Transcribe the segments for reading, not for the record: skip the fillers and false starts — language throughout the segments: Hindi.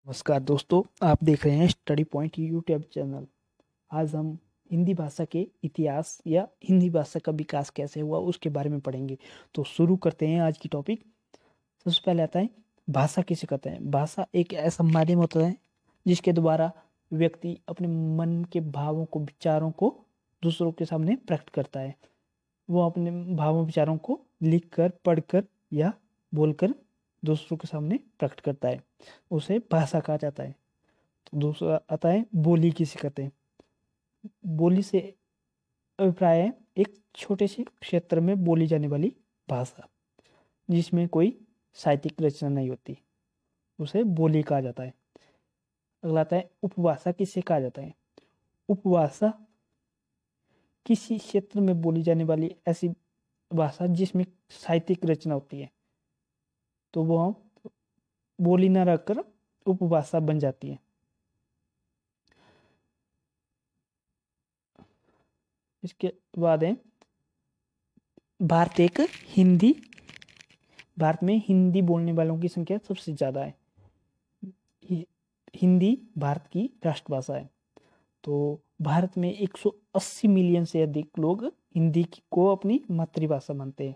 नमस्कार दोस्तों, आप देख रहे हैं स्टडी पॉइंट यूट्यूब चैनल। आज हम हिंदी भाषा के इतिहास या हिंदी भाषा का विकास कैसे हुआ उसके बारे में पढ़ेंगे। तो शुरू करते हैं आज की टॉपिक। सबसे पहले आता है भाषा किसे कहते हैं। भाषा एक ऐसा माध्यम होता है जिसके द्वारा व्यक्ति अपने मन के भावों को, विचारों को दूसरों के सामने प्रकट करता है। वो अपने भावों विचारों को लिखकर, पढ़कर या बोलकर दूसरों के सामने प्रकट करता है, उसे भाषा कहा जाता है। तो दूसरा आता है बोली किसे कहते हैं। बोली से अभिप्राय है एक छोटे से क्षेत्र में बोली जाने वाली भाषा जिसमें कोई साहित्यिक रचना नहीं होती, उसे बोली कहा जाता है। अगला आता है उपभाषा किसे कहा जाता है। उपभाषा किसी क्षेत्र में बोली जाने वाली ऐसी भाषा जिसमें साहित्यिक रचना होती है, तो वो हम बोली ना रखकर उपभाषा बन जाती है। इसके बाद है भारत में हिंदी बोलने वालों की संख्या सबसे ज्यादा है। हिंदी भारत की राष्ट्रभाषा है। तो भारत में 180 मिलियन से अधिक लोग हिंदी को अपनी मातृभाषा मानते हैं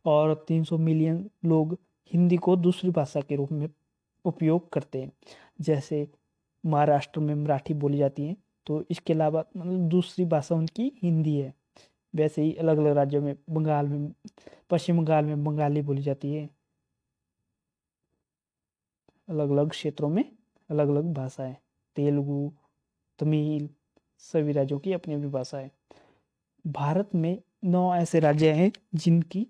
और 300 मिलियन लोग हिंदी को दूसरी भाषा के रूप में उपयोग करते हैं। जैसे महाराष्ट्र में मराठी बोली जाती है, तो इसके अलावा मतलब दूसरी भाषा उनकी हिंदी है। वैसे ही अलग अलग राज्यों में, पश्चिम बंगाल में बंगाली बोली जाती है। अलग अलग क्षेत्रों में अलग अलग भाषा है। तेलुगु, तमिल, सभी राज्यों की अपनी अपनी भाषा है। भारत में 9 ऐसे राज्य हैं जिनकी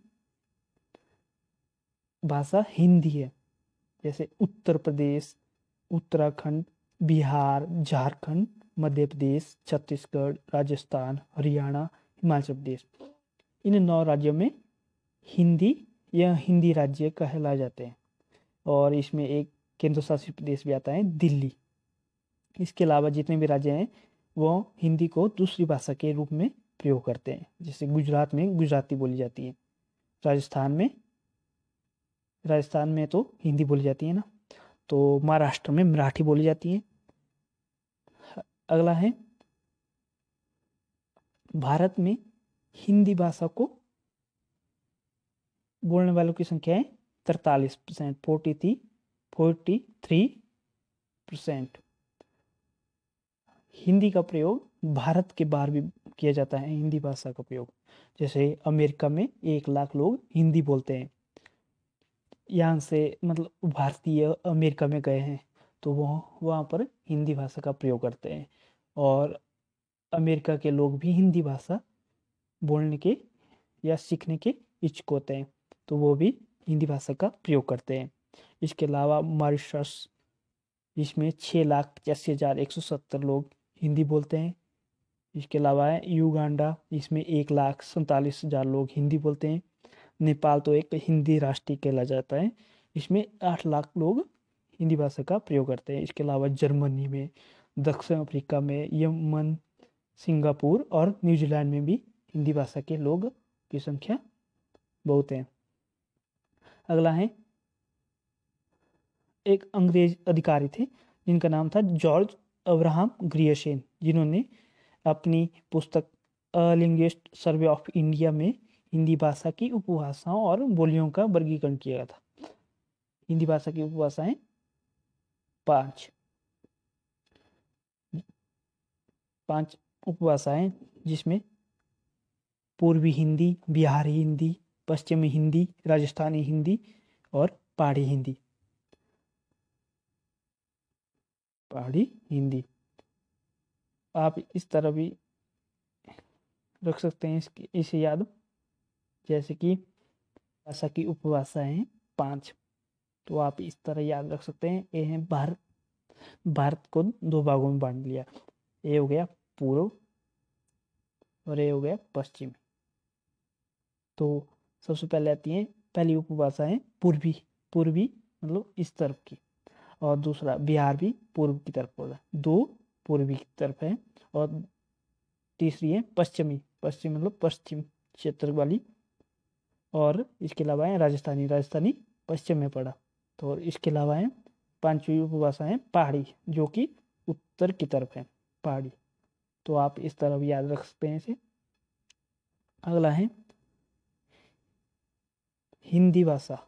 भाषा हिंदी है, जैसे उत्तर प्रदेश, उत्तराखंड, बिहार, झारखंड, मध्य प्रदेश, छत्तीसगढ़, राजस्थान, हरियाणा, हिमाचल प्रदेश। इन 9 राज्यों में हिंदी या हिंदी राज्य कहलाए जाते हैं और इसमें एक केंद्र शासित प्रदेश भी आता है, दिल्ली। इसके अलावा जितने भी राज्य हैं वो हिंदी को दूसरी भाषा के रूप में प्रयोग करते हैं। जैसे गुजरात में गुजराती बोली जाती है, राजस्थान में तो हिंदी बोली जाती है ना, तो महाराष्ट्र में मराठी बोली जाती है। अगला है भारत में हिंदी भाषा को बोलने वालों की संख्या है 43%, 43%। हिंदी का प्रयोग भारत के बाहर भी किया जाता है। हिंदी भाषा का प्रयोग जैसे अमेरिका में 1 लाख लोग हिंदी बोलते हैं। यहाँ से मतलब भारतीय अमेरिका में गए हैं तो वो वहाँ पर हिंदी भाषा का प्रयोग करते हैं और अमेरिका के लोग भी हिंदी भाषा बोलने के या सीखने के इच्छुक होते हैं, तो वो भी हिंदी भाषा का प्रयोग करते हैं। इसके अलावा मॉरिशस, इसमें 6,85,170 लोग हिंदी बोलते हैं। इसके अलावा है युगांडा, इसमें 1,47,000 लोग हिंदी बोलते हैं। नेपाल तो एक हिंदी राष्ट्रीय कहला जाता है, इसमें 8 लाख लोग हिंदी भाषा का प्रयोग करते हैं। इसके अलावा जर्मनी में, दक्षिण अफ्रीका में, यमन, सिंगापुर और न्यूजीलैंड में भी हिंदी भाषा के लोग की संख्या बहुत है। अगला है एक अंग्रेज अधिकारी थे जिनका नाम था जॉर्ज अब्राहम ग्रियर्सन, जिन्होंने अपनी पुस्तक अ लिंग्विस्ट सर्वे ऑफ इंडिया में हिंदी भाषा की उपभाषाओं और बोलियों का वर्गीकरण किया था। हिंदी भाषा की उपभाषाएं 5 उपभाषाएं, जिसमें पूर्वी हिंदी, बिहारी हिंदी, पश्चिमी हिंदी, राजस्थानी हिंदी और पहाड़ी हिंदी। आप इस तरह भी रख सकते हैं इसे याद, जैसे कि भाषा की उपभाषाएं 5, तो आप इस तरह याद रख सकते हैं। ये है भारत को 2 भागों में बांट लिया। ये हो गया पूर्व और ये हो गया पश्चिम। तो सबसे पहले आती है पहली उपभाषा है पूर्वी मतलब इस तरफ की, और दूसरा बिहार भी पूर्व की तरफ होगा, 2 पूर्वी की तरफ है, और तीसरी है पश्चिम मतलब पश्चिम क्षेत्र वाली, और इसके अलावा है राजस्थानी पश्चिम में पड़ा। तो इसके अलावा है पांचवी उपभाषा है पहाड़ी, जो कि उत्तर की तरफ है, पहाड़ी। तो आप इस तरह भी याद रख सकते हैं इसे। अगला है हिंदी भाषा।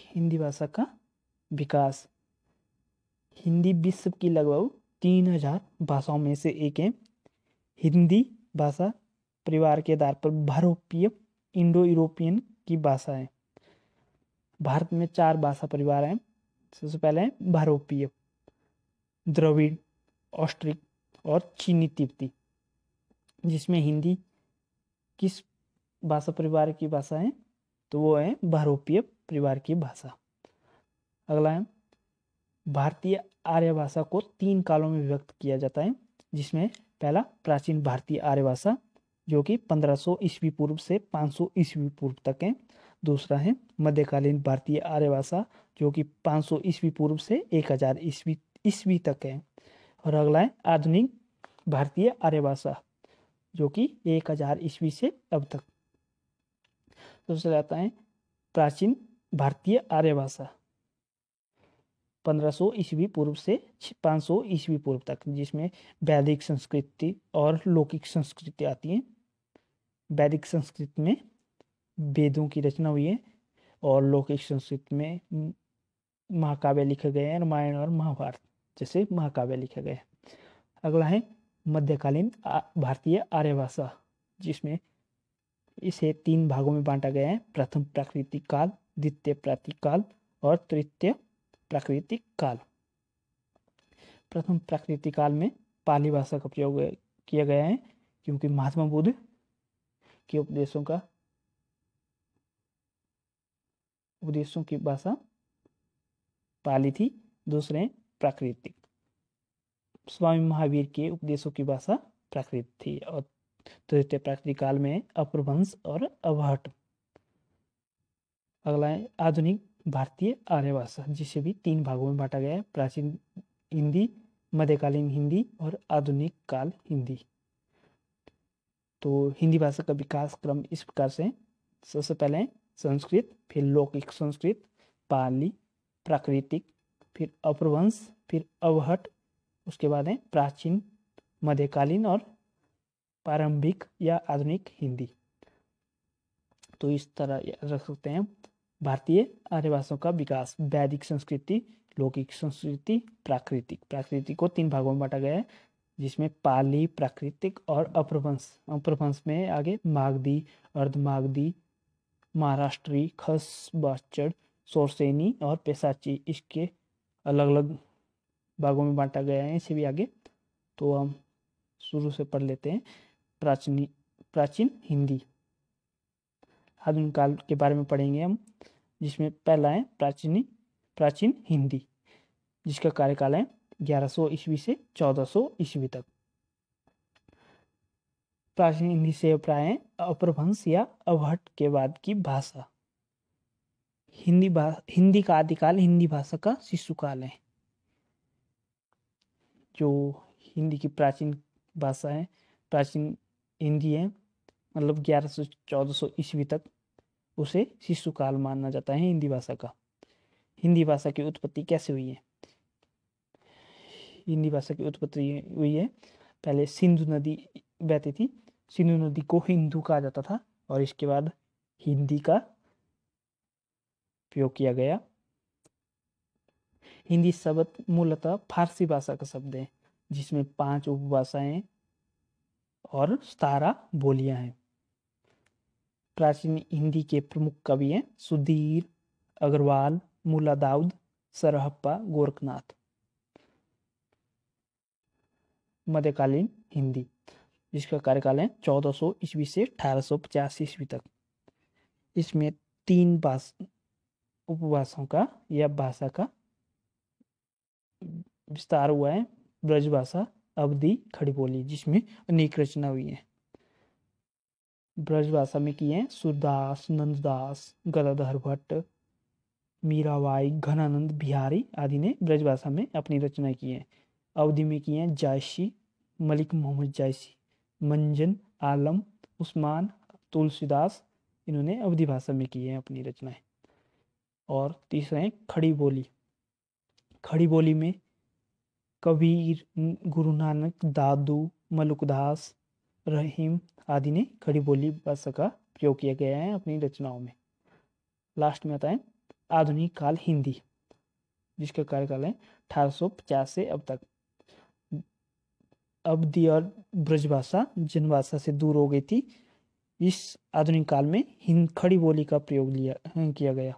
हिंदी भाषा का विकास। हिंदी विश्व की लगभग 3000 भाषाओं में से एक है। हिंदी भाषा परिवार के आधार पर भारतीय इंडो यूरोपियन की भाषा है। भारत में 4 भाषा परिवार हैं। सबसे पहले है भारोपीय, द्रविड़, ऑस्ट्रिक और चीनी तिब्बती, जिसमें हिंदी किस भाषा परिवार की भाषा है, तो वो है भारोपीय परिवार की भाषा। अगला है भारतीय आर्य भाषा को 3 कालों में विभक्त किया जाता है, जिसमें पहला प्राचीन भारतीय आर्य भाषा, जो कि 1500 ईस्वी पूर्व से 500 ईस्वी पूर्व तक है। दूसरा है मध्यकालीन भारतीय आर्य भाषा, जो कि 500 ईस्वी पूर्व से 1000 ईस्वी तक है। और अगला है आधुनिक भारतीय आर्य भाषा, जो कि 1000 ईस्वी से अब तक। दूसरा आता है प्राचीन भारतीय आर्य भाषा, 1500 ईस्वी पूर्व से 500 ईस्वी पूर्व तक, जिसमें वैदिक संस्कृति और लौकिक संस्कृति आती है। वैदिक संस्कृति में वेदों की रचना हुई है और लौकिक संस्कृति में महाकाव्य लिखे गए हैं, रामायण और महाभारत जैसे महाकाव्य लिखे गए। अगला है मध्यकालीन भारतीय आर्य भाषा, जिसमें इसे 3 भागों में बांटा गया है। प्रथम प्राकृतिक काल, द्वितीय प्राकृतिक काल और तृतीय प्राकृतिक काल। प्रथम प्राकृतिक काल में पाली भाषा का प्रयोग किया गया है, क्योंकि महात्मा बुद्ध के उपदेशों की भाषा पाली थी। दूसरे प्राकृतिक, स्वामी महावीर के उपदेशों की भाषा प्राकृत थी। और तृतीय प्राकृतिक काल में अपभ्रंश और अवहट। अगला है आधुनिक भारतीय आर्य भाषा, जिसे भी 3 भागों में बांटा गया है। प्राचीन हिंदी, मध्यकालीन हिंदी और आधुनिक काल हिंदी। तो हिंदी भाषा का विकास क्रम इस प्रकार से। सबसे पहले संस्कृत, फिर लौकिक संस्कृत, पाली, प्राकृतिक, फिर अपभ्रंश, फिर अवहट, उसके बाद है प्राचीन, मध्यकालीन और प्रारंभिक या आधुनिक हिंदी। तो इस तरह रख सकते हैं भारतीय आर्य भाषाओं का विकास। वैदिक संस्कृति, लौकिक संस्कृति, प्राकृतिक। प्राकृतिक को 3 भागों में बांटा गया है, जिसमें पाली, प्राकृतिक और अपभ्रंश। अपभ्रंश में आगे मागधी, अर्धमागधी, महाराष्ट्री, खस, बाचड़, सोरसेनी और पेशाची, इसके अलग अलग भागों में बांटा गया है। इसे भी आगे तो हम शुरू से पढ़ लेते हैं। प्राचीन हिंदी, आधुनिक काल के बारे में पढ़ेंगे हम, जिसमें पहला है प्राचीन हिंदी, जिसका कार्यकाल है 1100 ईस्वी से 1400 ईस्वी तक। प्राचीन हिंदी से प्राय अपभ्रंश या अवहट के बाद की भाषा। हिंदी का आदिकाल हिंदी भाषा का शिशुकाल है। जो हिंदी की प्राचीन भाषा है, प्राचीन हिंदी है, मतलब 1100 1400 ईस्वी तक, उसे शिशुकाल माना जाता है हिंदी भाषा का। हिंदी भाषा की उत्पत्ति कैसे हुई है? हिंदी भाषा की उत्पत्ति हुई है, पहले सिंधु नदी बहती थी, सिंधु नदी को हिंदू कहा जाता था, और इसके बाद हिंदी का प्रयोग किया गया। हिंदी शब्द मूलतः फारसी भाषा का शब्द है, जिसमें 5 उपभाषाएं और 17 बोलियां हैं। प्राचीन हिंदी के प्रमुख कवि हैं सुधीर, अग्रवाल, मुल्ला दाऊद, सरहप्पा, गोरखनाथ। मध्यकालीन हिंदी, जिसका कार्यकाल है 1400 ईस्वी से 1850 ईस्वी तक। इसमें 3 उपभाषाओं का या भाषा का विस्तार हुआ है। ब्रज भाषा, अवधी, खड़ी बोली, जिसमें अनेक रचना हुई है। ब्रज भाषा में किए हैं सूरदास, नंददास, गदाधर भट्ट, मीराबाई, घनानंद बिहारी आदि ने ब्रज भाषा में अपनी रचना की है। अवधी में किए हैं जायसी, मलिक मोहम्मद जायसी, मंजन आलम, उस्मान, तुलसीदास, इन्होंने अवधी भाषा में की है अपनी रचनाएं। और तीसरा है खड़ी बोली। खड़ी बोली में कबीर, गुरु नानक, दादू, मलुकदास, रहीम आदि ने खड़ी बोली भाषा का प्रयोग किया गया है अपनी रचनाओं में। लास्ट में आता है आधुनिक काल हिंदी, जिसका कार्यकाल है 1850 से अब तक। अवधी और ब्रजभाषा जनभाषा से दूर हो गई थी। इस आधुनिक काल में खड़ी बोली का प्रयोग किया गया।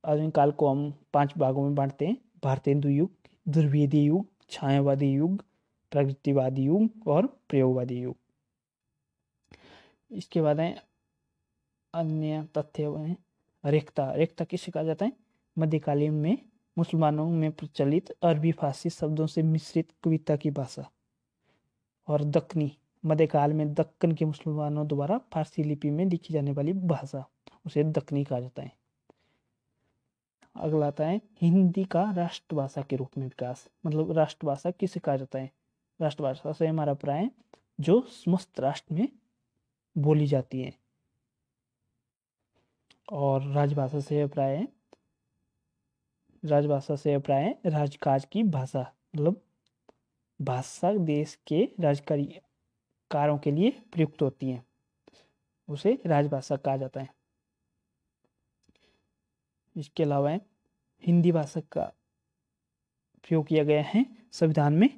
आधुनिक काल को हम 5 भागों में बांटते हैं: भारतेंदु युग, ध्रुवीय युग, छायावादी युग, प्रगतिवादी युग और प्रयोगवादी युग। इसके बाद है अन्य तथ्य हैं रेखता। रेखता किसे कहा जाता है? मध्यकालीन में मुसलमानों में प्रचलित अरबी फारसी शब्दों से मिश्रित कविता की भाषा। और दक्कनी, मध्यकाल में दक्कन के मुसलमानों द्वारा फारसी लिपि में लिखी जाने वाली भाषा, उसे दक्कनी कहा जाता है। अगला आता है हिंदी का राष्ट्रभाषा के रूप में विकास। मतलब राष्ट्रभाषा किसे कहा जाता है? राष्ट्रभाषा से हमारा अभिप्राय है जो समस्त राष्ट्र में बोली जाती है। और राजभाषा से अभिप्राय है राजकाज की भाषा। मतलब भाषा देश के राजकारी कार्यों के लिए प्रयुक्त होती है, उसे राजभाषा कहा जाता है। इसके अलावा हिंदी भाषा का प्रयोग किया गया है संविधान में।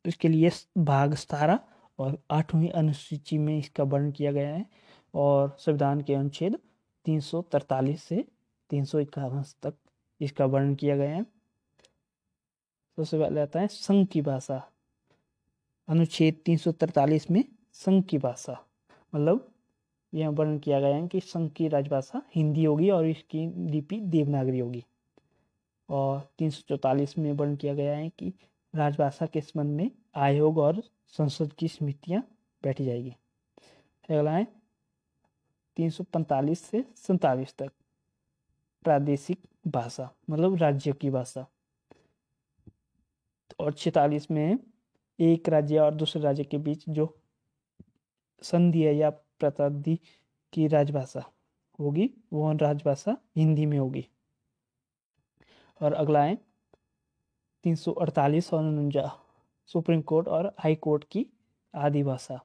इसके लिए भाग 17 और 8वीं अनुसूची में इसका वर्णन किया गया है। और संविधान के अनुच्छेद 343 से 351 तक इसका वर्णन किया गया है। सबसे पहले आता है संघ की भाषा। अनुच्छेद 343 में संघ की भाषा, मतलब यह वर्णन किया गया है कि संघ की राजभाषा हिंदी होगी और इसकी लिपि देवनागरी होगी। और 344 में वर्णन किया गया है कि राजभाषा के संबंध में आयोग और संसद की समितियां बैठी जाएगी। अगला है 345 से 47 तक प्रादेशिक भाषा, मतलब राज्य की भाषा। और 46 में एक राज्य और दूसरे राज्य के बीच जो संधि है या प्रतिनिधि की राजभाषा होगी, वो राजभाषा हिंदी में होगी। और अगला है 348 और 49 सुप्रीम कोर्ट और हाई कोर्ट की आदि भाषा।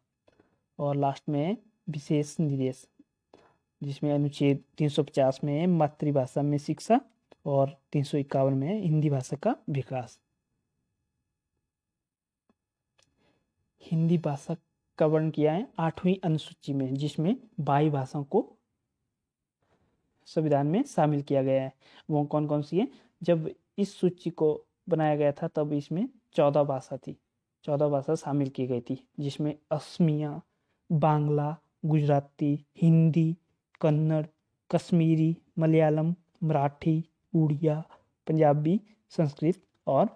और लास्ट में विशेष निर्देश, जिसमें अनुच्छेद 350 में मातृभाषा में शिक्षा और 351 में हिंदी भाषा का विकास। हिंदी भाषा का वर्णन किया है 8वीं अनुसूची में, जिसमें 22 भाषाओं को संविधान में शामिल किया गया है। वो कौन कौन सी है? जब इस सूची को बनाया गया था तब इसमें 14 भाषा थी, 14 भाषा शामिल की गई थी, जिसमें असमिया, बांग्ला, गुजराती, हिंदी, कन्नड़, कश्मीरी, मलयालम, मराठी, उड़िया, पंजाबी, संस्कृत और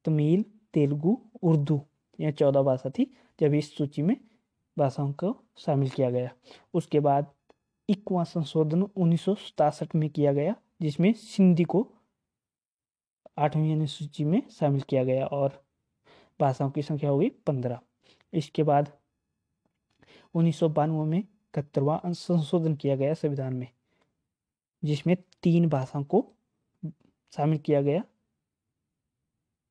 तमिल, तेलुगु, उर्दू, यह 14 भाषा थी जब इस सूची में भाषाओं को शामिल किया गया। उसके बाद 21वां संशोधन 1967 में किया गया, जिसमें सिंधी को 8वीं अनुसूची में शामिल किया गया और भाषाओं की संख्या होगी 15। इसके बाद 1992 में 71वां संशोधन किया गया संविधान में, जिसमें 3 भाषाओं को शामिल किया गया: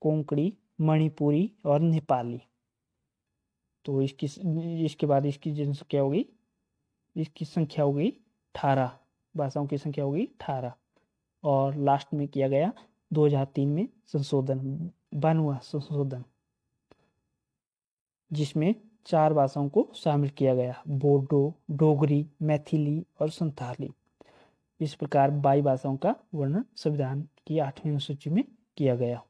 कोंकणी, मणिपुरी और नेपाली। तो इसके बाद इसकी जनसंख्या होगी, इसकी संख्या होगी 18, भाषाओं की संख्या होगी 18। और लास्ट में किया गया 2003 में संशोधन, 92वां संशोधन, जिसमें 4 भाषाओं को शामिल किया गया: बोडो, डोगरी, मैथिली और संथाली। इस प्रकार 22 भाषाओं का वर्णन संविधान की 8वीं अनुसूची में किया गया।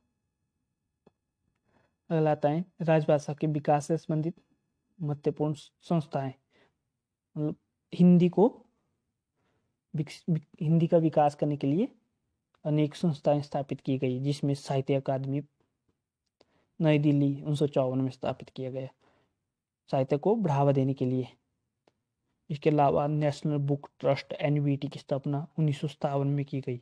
अगला आता है राजभाषा के विकास से संबंधित महत्वपूर्ण संस्थाएं। मतलब हिंदी का विकास करने के लिए अनेक संस्थाएं स्थापित की गई, जिसमें साहित्य अकादमी नई दिल्ली 1954 में स्थापित किया गया साहित्य को बढ़ावा देने के लिए। इसके अलावा नेशनल बुक ट्रस्ट NBT की स्थापना 1957 में की गई।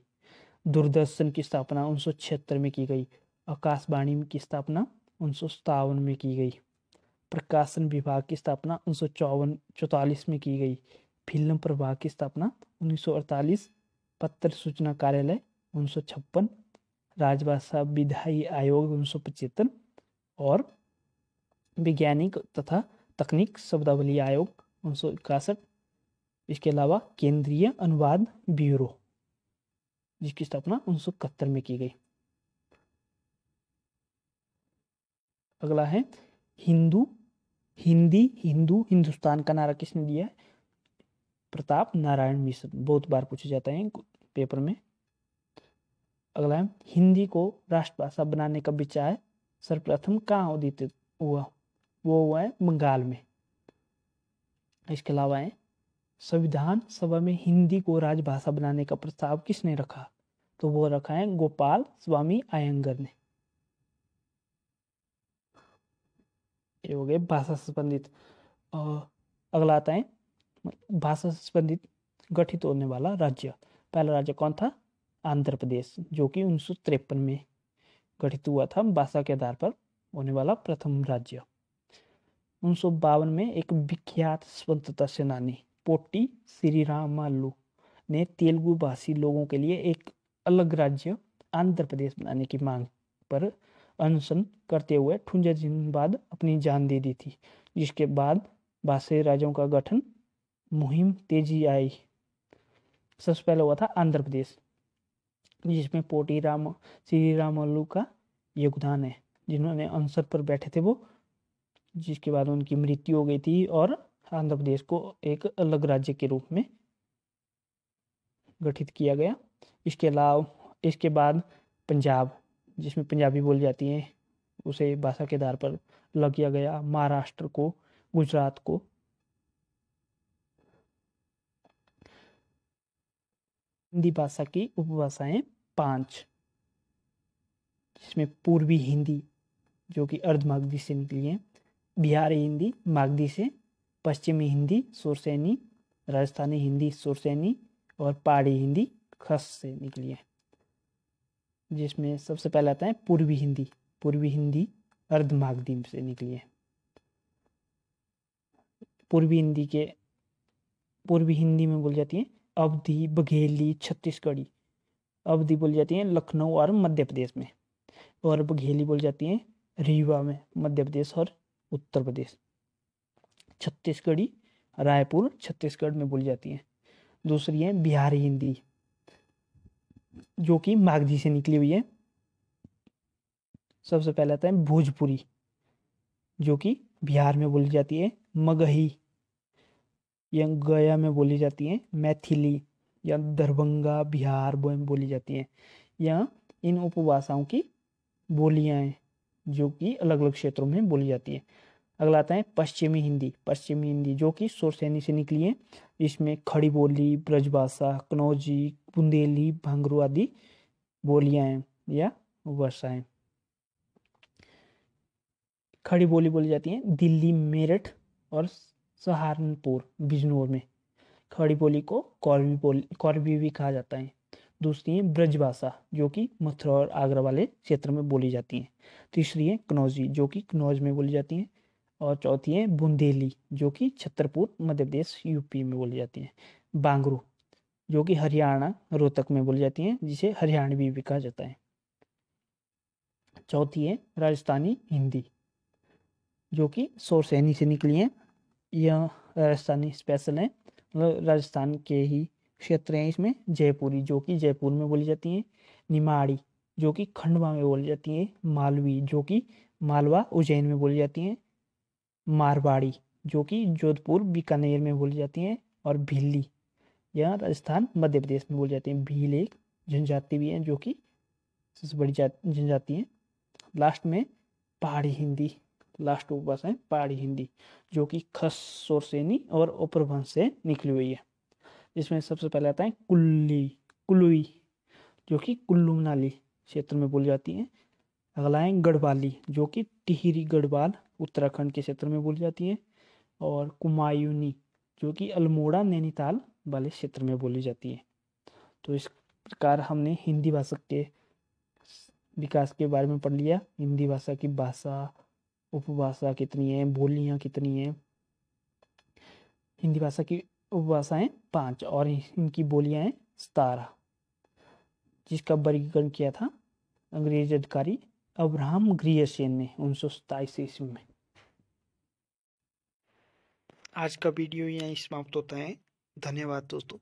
दूरदर्शन की स्थापना 1976 में की गई। आकाशवाणी की स्थापना 1957 में की गई। प्रकाशन विभाग की स्थापना 1944 में की गई। फिल्म प्रभाग की स्थापना 1948 पत्र सूचना कार्यालय 1956, राजभाषा विधायी आयोग 1975 और वैज्ञानिक तथा तकनीक शब्दावली आयोग 1961। इसके अलावा केंद्रीय अनुवाद ब्यूरो, जिसकी स्थापना 1971 में की गई। अगला है हिंदू हिंदुस्तान का नारा किसने दिया है? प्रताप नारायण मिश्र, बहुत बार पूछा जाता है पेपर में। अगला है हिंदी को राष्ट्रभाषा बनाने का विचार सर्वप्रथम कहाँ उदित हुआ? वो हुआ है बंगाल में। इसके अलावा है संविधान सभा में हिंदी को राजभाषा बनाने का प्रस्ताव किसने रखा? तो वो रखा है गोपाल स्वामी अयंगर ने। ये हो गए भाषा से संबंधित। अगला आता है भाषा से संबंधित गठित होने वाला राज्य। पहला राज्य कौन था? आंध्र प्रदेश, जो कि 1953 में गठित हुआ था, भाषा के आधार पर होने वाला प्रथम राज्य। 1952 में एक विख्यात स्वतंत्रता सेनानी पोट्टी श्रीरामालू ने तेलुगु भाषी लोगों के लिए एक अलग राज्य आंध्र प्रदेश बनाने की मांग पर अनशन करते हुए 58 दिन बाद अपनी जान दे दी थी, जिसके बाद भाषाई राज्यों का गठन मुहिम तेजी आई। सबसे पहले हुआ था आंध्र प्रदेश, जिसमें पोटी श्रीरामालू का योगदान है, जिन्होंने अनशन पर बैठे थे वो, जिसके बाद उनकी मृत्यु हो गई थी और आंध्र प्रदेश को एक अलग राज्य के रूप में गठित किया गया। इसके बाद पंजाब, जिसमें पंजाबी बोली जाती है, उसे भाषा के आधार पर अलग किया गया। महाराष्ट्र को, गुजरात को। हिंदी भाषा की उपभाषाएं 5, जिसमें पूर्वी हिंदी, जो कि अर्धमागधी से निकली है, बिहारी हिंदी मागधी से, पश्चिमी हिंदी सुरसैनी, राजस्थानी हिंदी सुरसैनी और पहाड़ी हिंदी खस से निकली है। जिसमें सबसे पहले आता है पूर्वी हिंदी। पूर्वी हिंदी अर्धमागधी से निकली है। पूर्वी हिंदी में बोली जाती है अवधी, बघेली, छत्तीसगढ़ी। अवधी बोली जाती है लखनऊ और मध्य प्रदेश में, और बघेली बोली जाती है रीवा में, मध्य प्रदेश और उत्तर प्रदेश। छत्तीसगढ़ी रायपुर, छत्तीसगढ़ में बोली जाती है। दूसरी है बिहारी हिंदी, जो कि मागधी से निकली हुई है। सबसे पहले आता है भोजपुरी, जो कि बिहार में बोली जाती है। मगही या गया में बोली जाती है। मैथिली या दरभंगा बिहार में बोली जाती है। या इन उपभाषाओं की बोलियां हैं, जो कि अलग अलग क्षेत्रों में बोली जाती है। अगला आता है पश्चिमी हिंदी। पश्चिमी हिंदी जो कि सुरसैनी से निकली है। इसमें खड़ी बोली, ब्रजभाषा, कनौजी, बुंदेली, भांगरू आदि बोलियां हैं या भाषाएं। खड़ी बोली बोली जाती है दिल्ली, मेरठ और सहारनपुर, बिजनौर में। खड़ी बोली को कौरवी भी कहा जाता है। दूसरी है ब्रजभाषा, जो कि मथुरा और आगरा वाले क्षेत्र में बोली जाती है। तीसरी है कनौजी, जो कि कनौज में बोली जाती है। और चौथी है बुंदेली, जो कि छतरपुर, मध्य प्रदेश, यूपी में बोली जाती है। बांगरू, जो कि हरियाणा, रोहतक में बोली जाती है, जिसे हरियाणवी भी कहा जाता है। चौथी है राजस्थानी हिंदी, जो कि सुरसैनी से निकली है। यह राजस्थानी स्पेशल है, मतलब राजस्थान के ही क्षेत्र हैं इसमें। जयपुरी, जो कि जयपुर में बोली जाती है। निमाड़ी, जो कि खंडवा में बोली जाती है। मालवी, जो कि मालवा, उज्जैन में बोली जाती है। मारवाड़ी, जो कि जोधपुर, बीकानेर में बोली जाती है। और भीली, यह राजस्थान, मध्य प्रदेश में बोली जाती है। भील एक जनजाति भी है, जो कि सबसे बड़ी जनजाति है। लास्ट में पहाड़ी हिंदी, लास्ट उपभाषा है पहाड़ी हिंदी, जो कि खस, सुरसैनी और अपभ्रंश से निकली हुई है। जिसमें सबसे पहले आता है कुल्लुई, जो कि कुल्लू मनाली क्षेत्र में बोली जाती है। अगला है गढ़वाली, जो कि टिहरी गढ़वाल, उत्तराखंड के क्षेत्र में बोली जाती है। और कुमायूनी, जो कि अल्मोड़ा, नैनीताल वाले क्षेत्र में बोली जाती है। तो इस प्रकार हमने हिंदी भाषा के विकास के बारे में पढ़ लिया। हिंदी भाषा की भाषा, उपभाषा कितनी है, बोलियां कितनी है। हिंदी भाषा की उपभाषाएं 5 और इनकी बोलियां हैं 17। जिसका वर्गीकरण किया था अंग्रेज अधिकारी अब्राहम ग्रियर्सन ने 1927 ईस्वी में। आज का वीडियो यहीं समाप्त होता है। धन्यवाद दोस्तों।